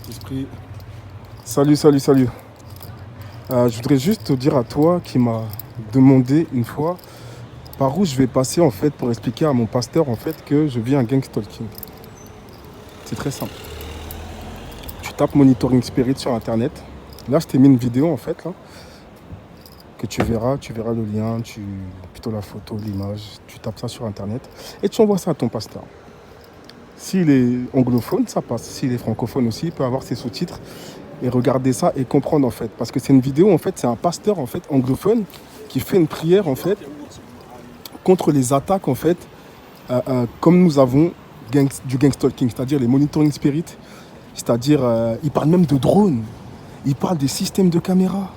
Saint-Esprit. Salut, salut, salut. Je voudrais juste te dire à toi qui m'a demandé une fois par où je vais passer en fait pour expliquer à mon pasteur en fait que je vis un gang stalking. C'est très simple. Tu tapes Monitoring Spirit sur internet. Là, je t'ai mis une vidéo en fait là, que tu verras le lien, plutôt la photo, l'image. Tu tapes ça sur internet et tu envoies ça à ton pasteur. S'il est anglophone, ça passe. S'il est francophone aussi, il peut avoir ses sous-titres et regarder ça et comprendre en fait. Parce que c'est une vidéo en fait, c'est un pasteur en fait anglophone qui fait une prière en fait contre les attaques en fait, comme nous avons du gang stalking, c'est-à-dire les monitoring spirit, c'est-à-dire il parle même de drones, il parle des systèmes de caméras,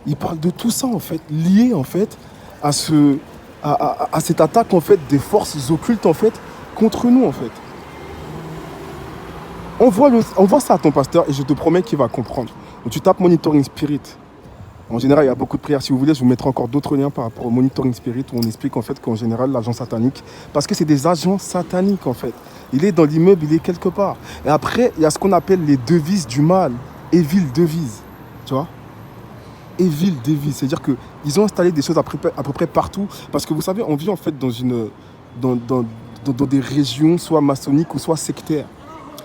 il parle de tout ça en fait, lié en fait à cette attaque en fait des forces occultes en fait contre nous en fait. Envoie ça à ton pasteur et je te promets qu'il va comprendre. Donc tu tapes Monitoring Spirit. En général, il y a beaucoup de prières. Si vous voulez, je vous mettrai encore d'autres liens par rapport au Monitoring Spirit où on explique en fait qu'en général, l'agent satanique, parce que c'est des agents sataniques en fait. Il est dans l'immeuble, il est quelque part. Et après, il y a ce qu'on appelle les devises du mal. Evil devise. Tu vois? Evil devise. C'est-à-dire qu'ils ont installé des choses à peu près partout. Parce que vous savez, on vit en fait dans des régions soit maçonniques ou soit sectaires.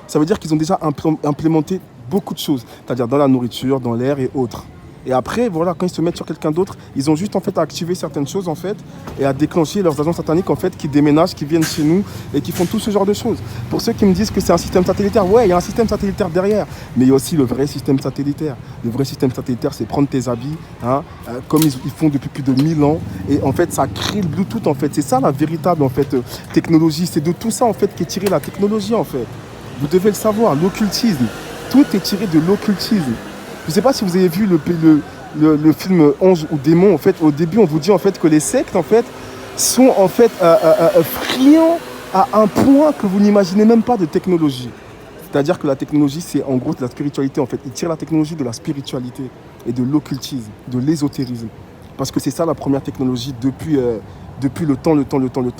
Ça veut dire qu'ils ont déjà implémenté beaucoup de choses, c'est-à-dire dans la nourriture, dans l'air et autres. Et après, voilà, quand ils se mettent sur quelqu'un d'autre, ils ont juste en fait à activer certaines choses en fait et à déclencher leurs agents sataniques en fait qui déménagent, qui viennent chez nous et qui font tout ce genre de choses. Pour ceux qui me disent que c'est un système satellitaire, ouais, il y a un système satellitaire derrière, mais il y a aussi le vrai système satellitaire. Le vrai système satellitaire, c'est prendre tes habits, hein, comme ils font depuis plus de 1000 ans, et en fait, ça crée le Bluetooth en fait. C'est ça la véritable en fait technologie. C'est de tout ça en fait qu'est tirée la technologie en fait. Vous devez le savoir, l'occultisme. Tout est tiré de l'occultisme. Je ne sais pas si vous avez vu le film Ange ou Démon. En fait, au début, on vous dit en fait que les sectes en fait, sont en fait friands à un point que vous n'imaginez même pas de technologie. C'est-à-dire que la technologie, c'est en gros de la spiritualité. En fait, ils tirent la technologie de la spiritualité et de l'occultisme, de l'ésotérisme. Parce que c'est ça la première technologie depuis le temps.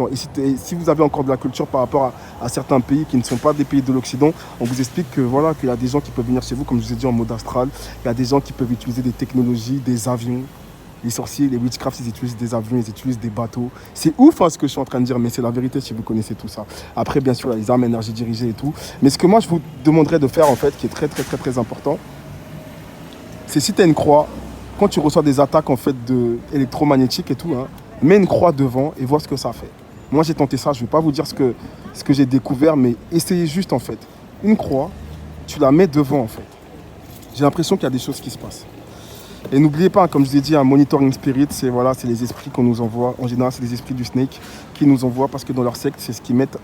Et si vous avez encore de la culture par rapport à certains pays qui ne sont pas des pays de l'Occident, on vous explique que voilà, qu'il y a des gens qui peuvent venir chez vous, comme je vous ai dit, en mode astral. Il y a des gens qui peuvent utiliser des technologies, des avions. Les sorciers, les witchcrafts, ils utilisent des avions, ils utilisent des bateaux. C'est ouf hein, ce que je suis en train de dire, mais c'est la vérité si vous connaissez tout ça. Après, bien sûr, il y a les armes énergie dirigées et tout. Mais ce que moi, je vous demanderais de faire, en fait, qui est très, très, très, très important, c'est si tu as une croix, quand tu reçois des attaques en fait électromagnétiques et tout, hein, mets une croix devant et vois ce que ça fait. Moi j'ai tenté ça, je ne vais pas vous dire ce que j'ai découvert, mais essayez juste en fait. Une croix, tu la mets devant en fait. J'ai l'impression qu'il y a des choses qui se passent. Et n'oubliez pas, comme je vous ai dit, un monitoring spirit, c'est voilà, les esprits qu'on nous envoie. En général, c'est les esprits du snake qui nous envoient parce que dans leur secte, c'est ce qu'ils mettent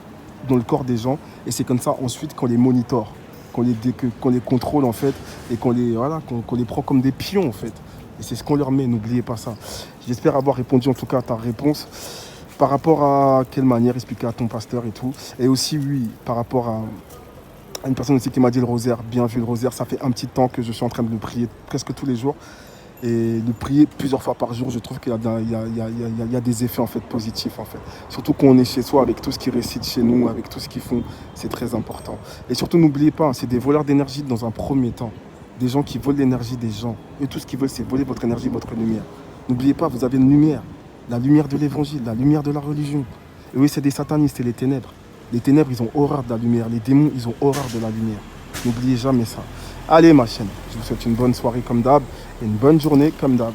dans le corps des gens. Et c'est comme ça ensuite qu'on les monitore, qu'on les contrôle en fait et qu'on les prend comme des pions en fait. Et c'est ce qu'on leur met, n'oubliez pas ça. J'espère avoir répondu en tout cas à ta réponse par rapport à quelle manière expliquer à ton pasteur et tout. Et aussi, oui, par rapport à une personne aussi qui m'a dit le rosaire, bien vu le rosaire, ça fait un petit temps que je suis en train de le prier presque tous les jours. Et le prier plusieurs fois par jour, je trouve qu'il y a des effets en fait positifs en fait. Surtout quand on est chez soi avec tout ce qu'ils récitent chez nous, avec tout ce qu'ils font, c'est très important. Et surtout n'oubliez pas, c'est des voleurs d'énergie dans un premier temps. Des gens qui volent l'énergie des gens. Et tout ce qu'ils veulent, c'est voler votre énergie, votre lumière. N'oubliez pas, vous avez une lumière. La lumière de l'évangile, la lumière de la religion. Et oui, c'est des satanistes, c'est les ténèbres. Les ténèbres, ils ont horreur de la lumière. Les démons, ils ont horreur de la lumière. N'oubliez jamais ça. Allez, ma chaîne, je vous souhaite une bonne soirée comme d'hab et une bonne journée comme d'hab.